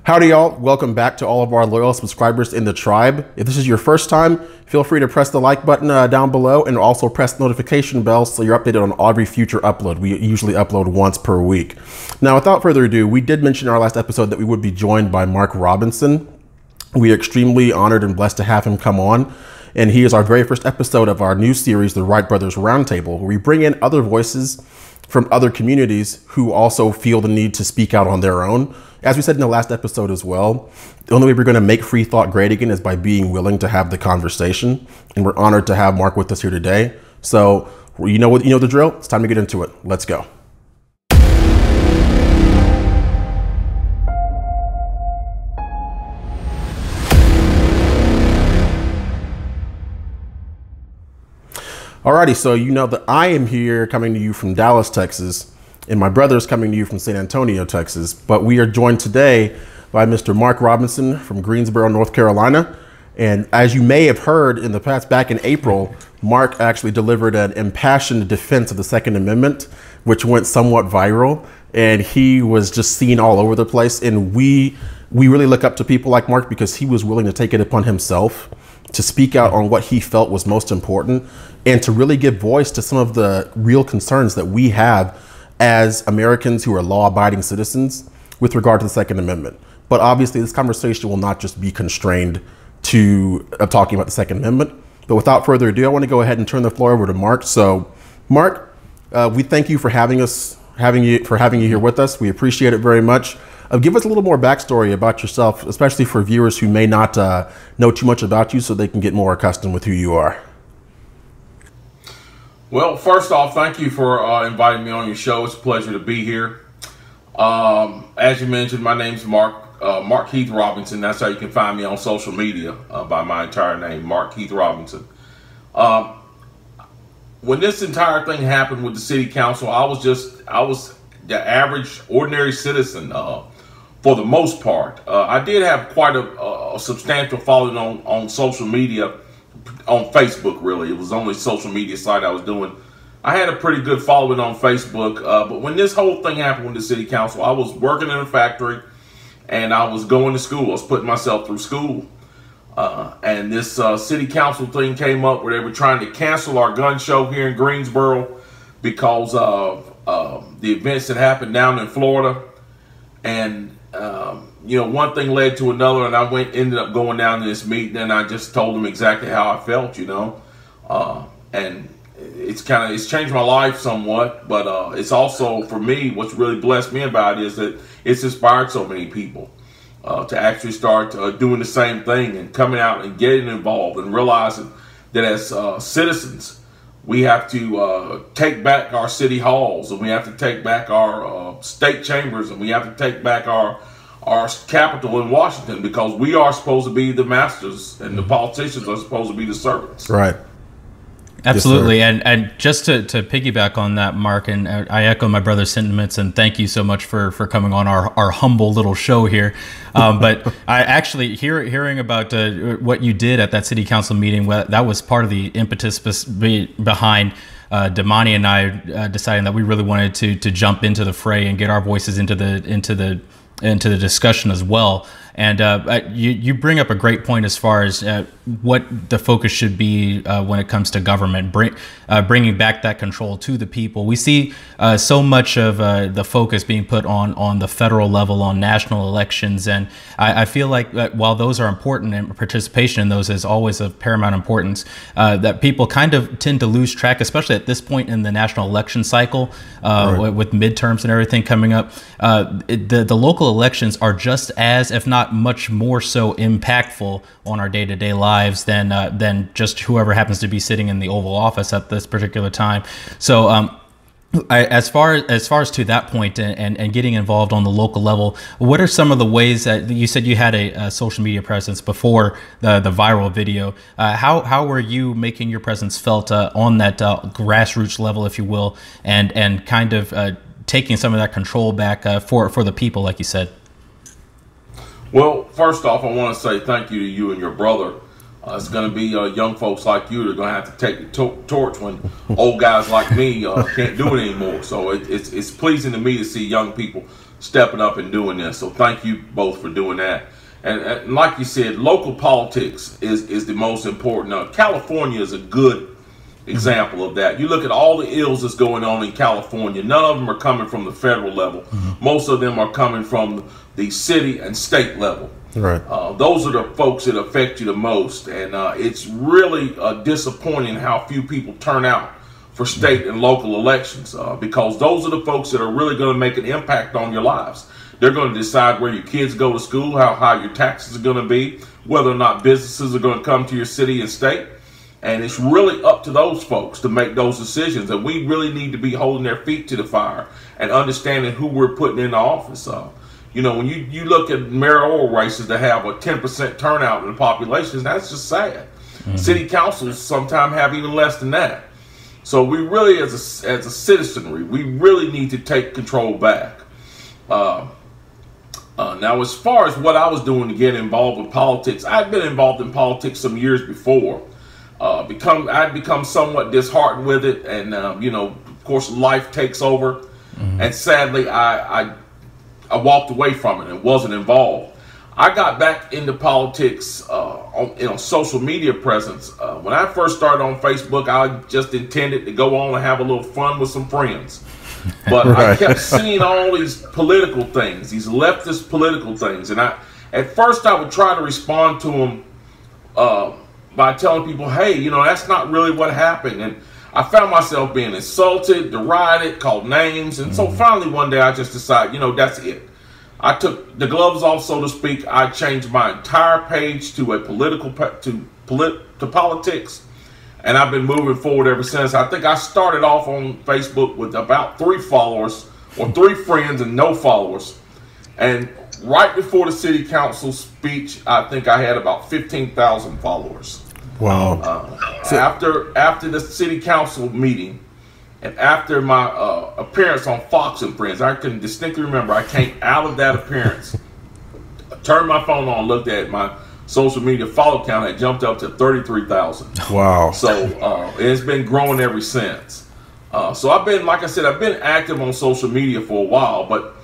Howdy, y'all. Welcome back to all of our loyal subscribers in the tribe. If this is your first time, feel free to press the like button down below and also press the notification bell so you're updated on every future upload. We usually upload once per week. Now, without further ado, we did mention in our last episode that we would be joined by Mark Robinson. We are extremely honored and blessed to have him come on. And he is our very first episode of our new series, the Wright Brothers Roundtable, where we bring in other voices from other communities who also feel the need to speak out on their own. As we said in the last episode as well, the only way we're going to make free thought great again is by being willing to have the conversation. And we're honored to have Mark with us here today. So you know the drill. It's time to get into it. Let's go. Alrighty, so you know that I am here coming to you from Dallas, Texas, and my brother is coming to you from San Antonio, Texas. But we are joined today by Mr. Mark Robinson from Greensboro, North Carolina. And as you may have heard in the past, back in April, Mark actually delivered an impassioned defense of the Second Amendment, which went somewhat viral. And he was just seen all over the place. And we really look up to people like Mark because he was willing to take it upon himself to speak out on what he felt was most important and to really give voice to some of the real concerns that we have as Americans who are law-abiding citizens with regard to the Second Amendment. But obviously this conversation will not just be constrained to talking about the Second Amendment. But without further ado, I want to go ahead and turn the floor over to Mark. So Mark, we thank you for having you here with us. We appreciate it very much. Give us a little more backstory about yourself, especially for viewers who may not know too much about you, so they can get more accustomed with who you are. Well, first off, thank you for inviting me on your show. It's a pleasure to be here. As you mentioned, my name's Mark Keith Robinson. That's how you can find me on social media by my entire name, Mark Keith Robinson. When this entire thing happened with the city council, I was the average, ordinary citizen for the most part. I did have quite a substantial following on social media, on Facebook, really. It was the only social media site I was doing. I had a pretty good following on Facebook, but when this whole thing happened with the city council, I was working in a factory and I was going to school. I was putting myself through school. And this city council thing came up where they were trying to cancel our gun show here in Greensboro because of the events that happened down in Florida. And you know, one thing led to another, and I ended up going down to this meeting, and I just told them exactly how I felt, you know. And it's changed my life somewhat, but it's also, for me, what's really blessed me about it is that it's inspired so many people to actually start doing the same thing and coming out and getting involved and realizing that as citizens, we have to take back our city halls, and we have to take back our state chambers, and we have to take back our capital in Washington, because we are supposed to be the masters and the politicians are supposed to be the servants. Right. Absolutely. Yes, and just to piggyback on that, Mark, and I echo my brother's sentiments, and thank you so much for coming on our humble little show here. But I actually, hearing about what you did at that city council meeting, that was part of the impetus behind Damani and I deciding that we really wanted to jump into the fray and get our voices into the discussion as well. And you bring up a great point as far as what the focus should be when it comes to government, bringing back that control to the people. We see so much of the focus being put on the federal level, on national elections. And I feel like while those are important and participation in those is always of paramount importance, that people kind of tend to lose track, especially at this point in the national election cycle, right, with midterms and everything coming up. The local elections are just as, if not much more so, impactful on our day-to-day lives than just whoever happens to be sitting in the Oval Office at this particular time. So as far as to that point and getting involved on the local level, what are some of the ways that you said you had a social media presence before the viral video? How were you making your presence felt on that grassroots level, if you will, and kind of taking some of that control back for the people, like you said? Well, first off, I want to say thank you to you and your brother. It's going to be young folks like you that are going to have to take the torch when old guys like me can't do it anymore. So it's pleasing to me to see young people stepping up and doing this. So thank you both for doing that. And like you said, local politics is the most important. California is a good example of that. You look at all the ills that's going on in California. None of them are coming from the federal level. Most of them are coming from the city and state level. Right. Those are the folks that affect you the most. And it's really disappointing how few people turn out for state and local elections, because those are the folks that are really going to make an impact on your lives. They're going to decide where your kids go to school, how high your taxes are going to be, whether or not businesses are going to come to your city and state. And it's really up to those folks to make those decisions. And we really need to be holding their feet to the fire and understanding who we're putting into office. You know, when you look at mayoral races that have a 10% turnout in the population, that's just sad. City councils sometimes have even less than that. So we really, as a citizenry, we really need to take control back. Now, as far as what I was doing to get involved in politics, I'd been involved in politics some years before. I'd become somewhat disheartened with it, and you know, of course, life takes over, and sadly, I walked away from it and wasn't involved. I got back into politics on social media presence. When I first started on Facebook, I just intended to go on and have a little fun with some friends. But right. I kept seeing all these political things, these leftist political things. And at first I would try to respond to them by telling people, hey, you know, that's not really what happened. And I found myself being insulted, derided, called names. And so finally one day I just decided, you know, that's it. I took the gloves off, so to speak. I changed my entire page to a to politics. And I've been moving forward ever since. I think I started off on Facebook with about 3 followers, or 3 friends and no followers. And right before the city council speech, I think I had about 15,000 followers. Wow. After the city council meeting, and after my appearance on Fox and Friends, I can distinctly remember I came out of that appearance, turned my phone on, looked at my social media follow count, had jumped up to 33,000. Wow. So it's been growing ever since. So I've been, like I said, I've been active on social media for a while, but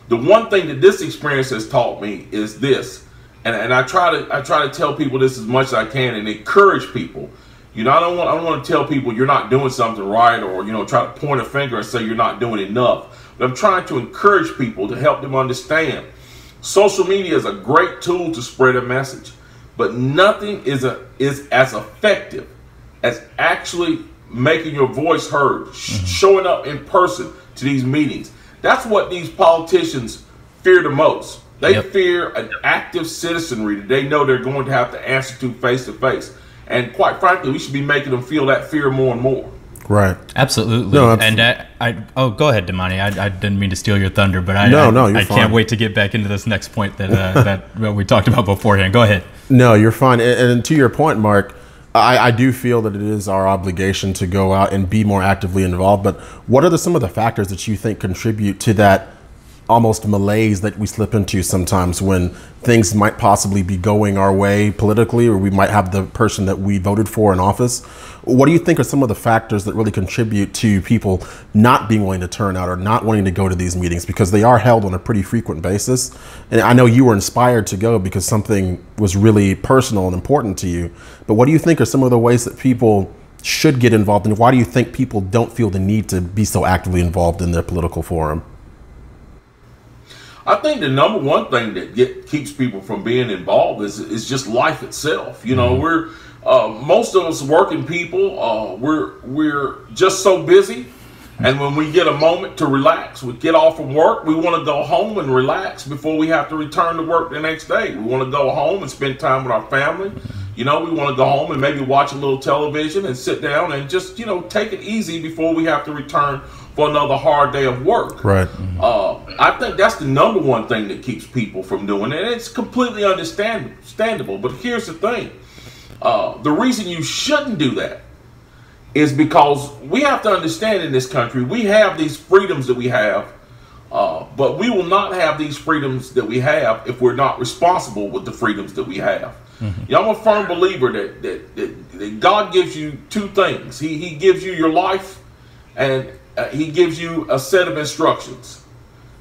the one thing that this experience has taught me is this, and I try to tell people this as much as I can and encourage people. You know, I don't want to tell people you're not doing something right, or, you know, try to point a finger and say you're not doing enough. But I'm trying to encourage people to help them understand social media is a great tool to spread a message, but nothing is as effective as actually making your voice heard, showing up in person to these meetings. That's what these politicians fear the most. They fear an active citizenry that they know they're going to have to answer to face to face. And quite frankly, we should be making them feel that fear more and more. Right. Absolutely. No, absolutely. And go ahead, Damani. I didn't mean to steal your thunder, but I can't wait to get back into this next point that we talked about beforehand. Go ahead. No, you're fine. And to your point, Mark, I do feel that it is our obligation to go out and be more actively involved. But what are some of the factors that you think contribute to that almost malaise that we slip into sometimes when things might possibly be going our way politically, or we might have the person that we voted for in office? What do you think are some of the factors that really contribute to people not being willing to turn out or not wanting to go to these meetings, because they are held on a pretty frequent basis? And I know you were inspired to go because something was really personal and important to you, but what do you think are some of the ways that people should get involved, and why do you think people don't feel the need to be so actively involved in their political forum? I think the number one thing that keeps people from being involved is just life itself. You know, we're most of us working people. We're just so busy, and when we get a moment to relax, we get off from work. We want to go home and relax before we have to return to work the next day. We want to go home and spend time with our family. You know, we want to go home and maybe watch a little television and sit down and just, you know, take it easy before we have to return for another hard day of work. Right. I think that's the number one thing that keeps people from doing it. And it's completely understandable. But here's the thing. The reason you shouldn't do that is because we have to understand in this country, we have these freedoms that we have, but we will not have these freedoms that we have if we're not responsible with the freedoms that we have. You know, I'm a firm believer that God gives you 2 things. He gives you your life, and he gives you a set of instructions.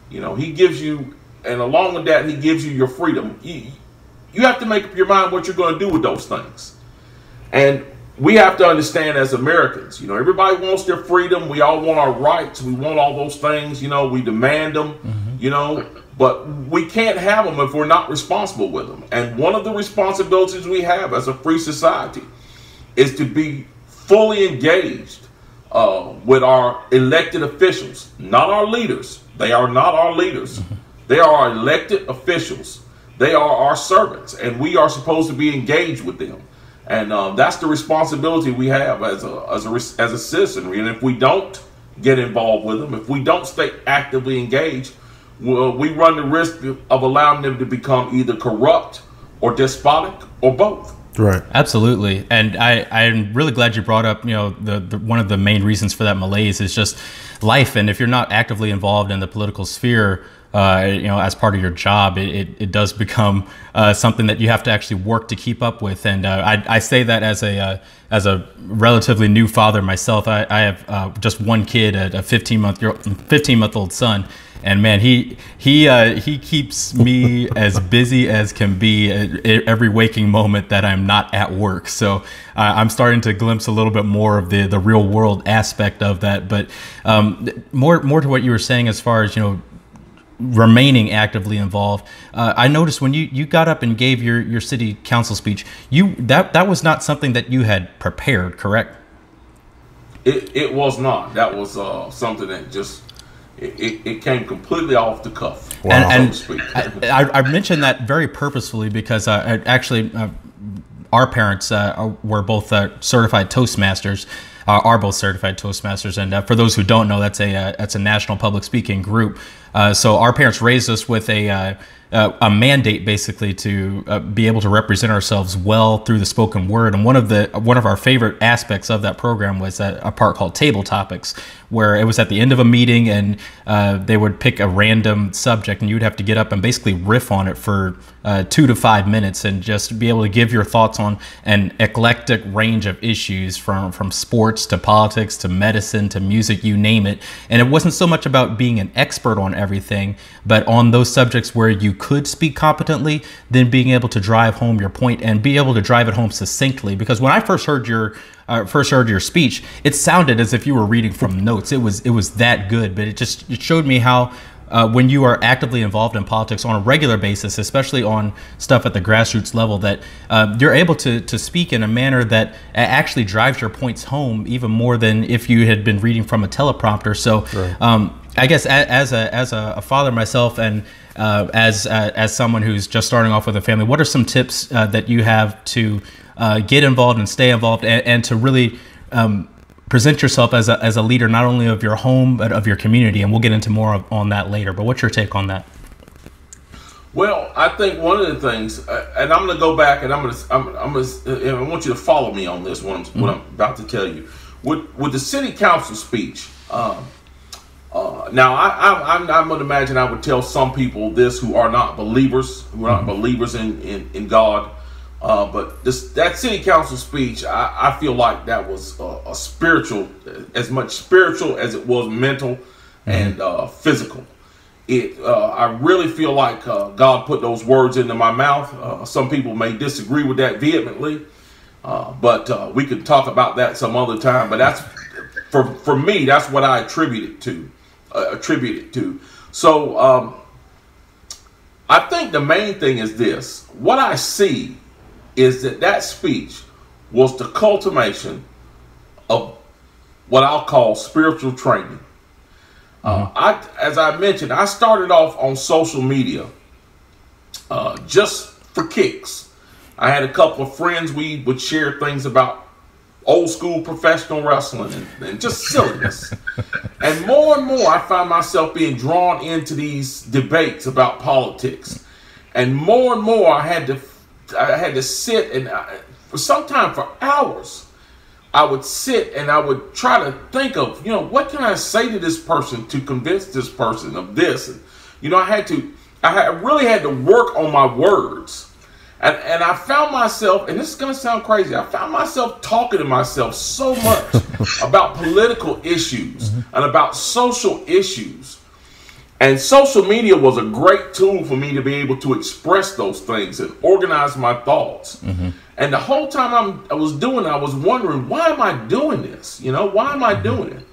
You know, he gives you, and along with that, he gives you your freedom. You have to make up your mind what you're going to do with those things. And we have to understand as Americans, you know, everybody wants their freedom. We all want our rights. We want all those things, you know, we demand them, you know, but we can't have them if we're not responsible with them. And one of the responsibilities we have as a free society is to be fully engaged with our elected officials, not our leaders. They are not our leaders. They are our elected officials. They are our servants, and we are supposed to be engaged with them. And that's the responsibility we have as a citizenry. And if we don't get involved with them, if we don't stay actively engaged, we run the risk of allowing them to become either corrupt or despotic or both. Right. Absolutely. And I'm really glad you brought up, you know, the one of the main reasons for that malaise is just life. And if you're not actively involved in the political sphere, you know, as part of your job, it does become something that you have to actually work to keep up with. And I say that as a relatively new father myself. I have just one kid, a 15-month-old son. And man, he keeps me as busy as can be every waking moment that I'm not at work. So I'm starting to glimpse a little bit more of the real world aspect of that. But more to what you were saying as far as, you know, remaining actively involved. I noticed when you got up and gave your city council speech, that was not something that you had prepared, correct? It was not. That was something that just it came completely off the cuff. Wow. And so to speak. I mentioned that very purposefully because actually our parents were both certified Toastmasters. Are both certified Toastmasters, and for those who don't know, that's a national public speaking group. So our parents raised us with a mandate, basically, to be able to represent ourselves well through the spoken word. And one of our favorite aspects of that program was a part called Table Topics, where it was at the end of a meeting, and they would pick a random subject, and you'd have to get up and basically riff on it for 2 to 5 minutes, and just be able to give your thoughts on an eclectic range of issues from sports to politics to medicine to music, you name it. And it wasn't so much about being an expert on everything, but on those subjects where you could speak competently, then being able to drive home your point and be able to drive it home succinctly. Because when I first heard your speech, it sounded as if you were reading from notes. It was that good, but it showed me how when you are actively involved in politics on a regular basis, especially on stuff at the grassroots level, that you're able to speak in a manner that actually drives your points home even more than if you had been reading from a teleprompter. So right. I guess as a father myself, and as someone who's just starting off with a family, what are some tips that you have to get involved and stay involved, and to really present yourself as a leader, not only of your home, but of your community? And we'll get into more on that later. But what's your take on that? Well, I think one of the things, and I'm going to go back, and I want you to follow me on this, what I'm about to tell you. With the city council speech, now I'm going to imagine I would tell some people this who are not believers, in God. But that city council speech, I feel like that was a spiritual, as much spiritual as it was mental and physical. I really feel like God put those words into my mouth. Some people may disagree with that vehemently, but we could talk about that some other time. But that's for me. That's what I attribute it to. So I think the main thing is this: what I see is that speech was the culmination of what I'll call spiritual training. As I mentioned, I started off on social media just for kicks. I had a couple of friends. We would share things about old school professional wrestling and just silliness. And more I found myself being drawn into these debates about politics. And more I had to sit, and sometimes for hours, I would sit and I would try to think of, what can I say to this person to convince this person of this? And, I really had to work on my words. And I found myself, and this is going to sound crazy, I found myself talking to myself so much about political issues and about social issues. And social media was a great tool for me to be able to express those things and organize my thoughts. And the whole time I was doing it, I was wondering, why am I doing this? You know, why am I doing it?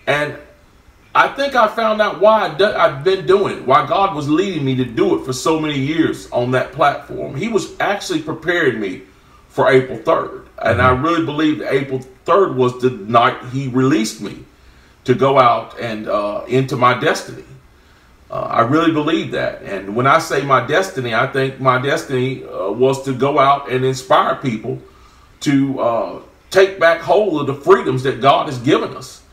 And I think I found out why I've been doing it, why God was leading me to do it for so many years on that platform. He was actually preparing me for April 3rd. And I really believe that April 3rd was the night he released me to go out and into my destiny. I really believe that. And when I say my destiny, I think my destiny was to go out and inspire people to take back hold of the freedoms that God has given us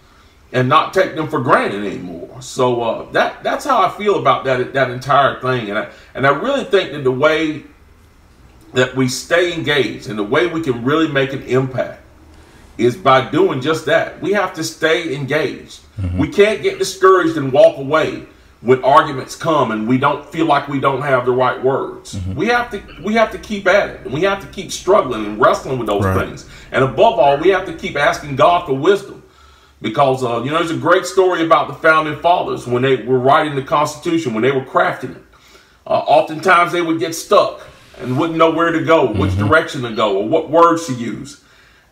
and not take them for granted anymore. So that's how I feel about that entire thing. And I really think that the way that we stay engaged and the way we can really make an impact is by doing just that. We have to stay engaged. We can't get discouraged and walk away when arguments come and we don't feel like we don't have the right words. We have to keep at it, and we have to keep struggling and wrestling with those things. And above all, we have to keep asking God for wisdom, because you know, there's a great story about the founding fathers when they were writing the Constitution, when they were crafting it. Oftentimes they would get stuck and wouldn't know where to go, which direction to go, or what words to use.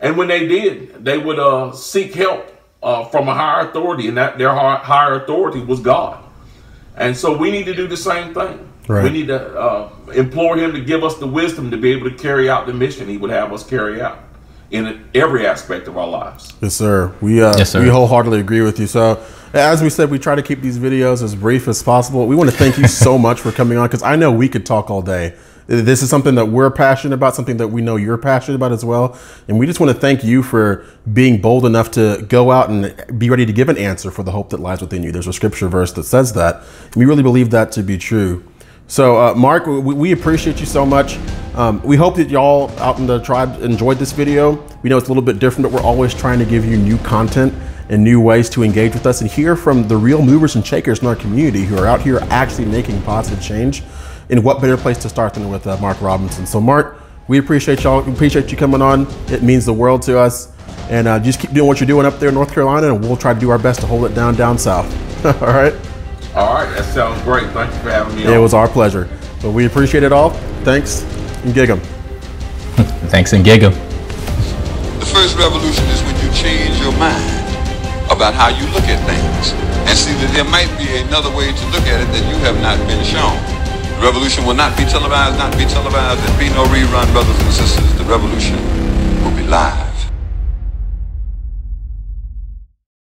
And when they did, they would seek help from a higher authority, and that their higher authority was God. And so we need to do the same thing. We need to implore him to give us the wisdom to be able to carry out the mission he would have us carry out in every aspect of our lives. Yes, sir. We wholeheartedly agree with you. So as we said, we try to keep these videos as brief as possible. We want to thank you so much for coming on, because I know we could talk all day. This is something that we're passionate about, something that we know you're passionate about as well. And we just want to thank you for being bold enough to go out and be ready to give an answer for the hope that lies within you. There's a scripture verse that says that. And we really believe that to be true. So, Mark, we appreciate you so much. We hope that y'all out in the tribe enjoyed this video. We know it's a little bit different, but we're always trying to give you new content and new ways to engage with us and hear from the real movers and shakers in our community who are out here actually making positive change. And what better place to start than with Mark Robinson. So Mark, we appreciate y'all. We appreciate you coming on. It means the world to us. And just keep doing what you're doing up there in North Carolina, and we'll try to do our best to hold it down south. All right? All right, that sounds great. Thank you for having me on. It was our pleasure. But we appreciate it all. Thanks, and gig 'em. Thanks, and gig 'em. The first revolution is when you change your mind about how you look at things and see that there might be another way to look at it that you have not been shown. The revolution will not be televised, and be no rerun, brothers and sisters. The revolution will be live.